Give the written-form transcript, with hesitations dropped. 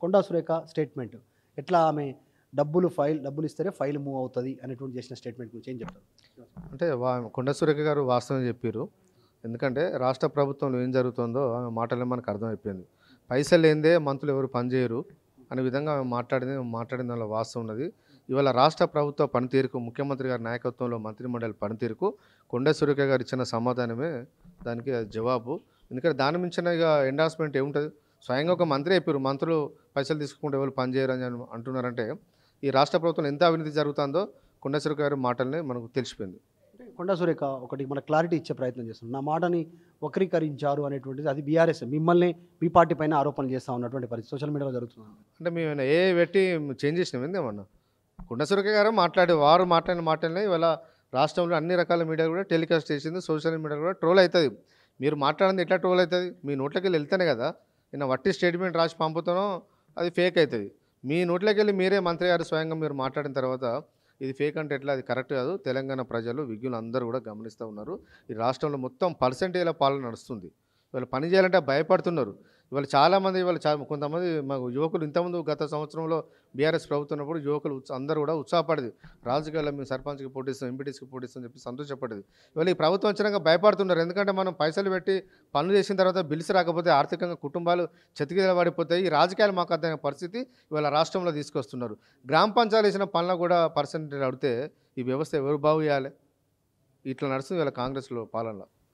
Konda Surekha statement ఎట్లా ఆమె డబ్బులు ఇస్తేనే ఫైల్ మూవ్ అవుతుంది అనేటువంటి చేసిన స్టేట్మెంట్ గురించి ఏం చెప్తారు? అంటే కొండ సురేఖ గారు వాస్తవం చెప్పారు. ఎందుకంటే రాష్ట్ర ప్రభుత్వంలో ఏం జరుగుతుందో ఆమె మాటల్లో మనకు అర్థమైపోయింది. పైసలు లేనిదే మంత్రులు ఎవరు పనిచేయరు అనే విధంగా ఆమె మాట్లాడిన దానిలో వాస్తవం ఉన్నది. ఇవాళ రాష్ట్ర ప్రభుత్వ పనితీరుకు, ముఖ్యమంత్రి గారి నాయకత్వంలో మంత్రిమండలి పనితీరుకు కొండ సురేఖ గారు ఇచ్చిన సమాధానమే దానికి అది జవాబు. ఎందుకంటే దాని మించిన ఇక ఎండార్స్మెంట్ ఏముంటుంది? స్వయంగా ఒక మంత్రి చెప్పారు, మంత్రులు పైసలు తీసుకుంటే ఎవరు పనిచేయరు అని అంటున్నారంటే ఈ రాష్ట్ర ప్రభుత్వంలో ఎంత అవినీతి జరుగుతుందో కొండ సురేఖ గారి మాటలనే మనకు తెలిసిపోయింది. అంటే కొండా సురేఖ ఒకటి మన క్లారిటీ ఇచ్చే ప్రయత్నం చేస్తుంది. నా మాటని వక్రీకరించారు అనేటువంటిది అది బీఆర్ఎస్ మిమ్మల్ని మీ పార్టీ పైన ఆరోపణలు చేస్తా ఉన్నటువంటి పరిస్థితి సోషల్ మీడియాలో జరుగుతుంది. అంటే మేము ఏ పెట్టి చేంజ్ చేసినాం ఏందేమన్నా? కొండ సురేఖ గారు వారు మాట్లాడిన మాటలనే ఇవాళ రాష్ట్రంలో అన్ని రకాల మీడియా కూడా టెలికాస్ట్ చేసింది. సోషల్ మీడియా కూడా ట్రోల్ అవుతుంది. మీరు మాట్లాడింది ఎట్లా ట్రోల్ అవుతుంది? మీ నోట్లోకి వెళ్ళి వెళ్తేనే కదా. నేను వట్టి స్టేట్మెంట్ రాసి పంపుతానో అది ఫేక్ అవుతుంది. మీ నోట్లోకి వెళ్ళి మీరే మంత్రి గారు స్వయంగా మీరు మాట్లాడిన తర్వాత ఇది ఫేక్ అంటే ఎట్లా? అది కరెక్ట్ కాదు. తెలంగాణ ప్రజలు, విజ్ఞులు అందరూ కూడా గమనిస్తూ ఉన్నారు. ఈ రాష్ట్రంలో మొత్తం పర్సెంటేజ్ల పాలన నడుస్తుంది. ఇవాళ పని చేయాలంటే భయపడుతున్నారు. ఇవాళ చాలామంది కొంతమంది మాకు యువకులు ఇంతకుముందు గత సంవత్సరంలో బీఆర్ఎస్ ప్రభుత్వం ఉన్నప్పుడు యువకులు అందరూ కూడా ఉత్సాహపడేది. రాజకీయాల్లో మేము సర్పంచ్కి పోటీస్తాం, ఎంపీటీసీకి పోటీస్తాం అని చెప్పి సంతోషపడేది. ఇవాళ ఈ ప్రభుత్వం వచ్చినాక భయపడుతున్నారు. ఎందుకంటే మనం పైసలు పెట్టి పనులు చేసిన తర్వాత బిల్స్ రాకపోతే ఆర్థికంగా కుటుంబాలు చతికిల పడిపోతాయి. ఈ రాజకీయాలు మాకు అర్థమైన పరిస్థితి ఇవాళ రాష్ట్రంలో తీసుకొస్తున్నారు. గ్రామ పంచాయతీలు వేసిన పనులకు కూడా పర్సెంటేజ్ అడిగితే ఈ వ్యవస్థ ఎవరు బాగు చేయాలి? ఇట్లా నడుస్తుంది ఇవాళ కాంగ్రెస్లో పాలనలో.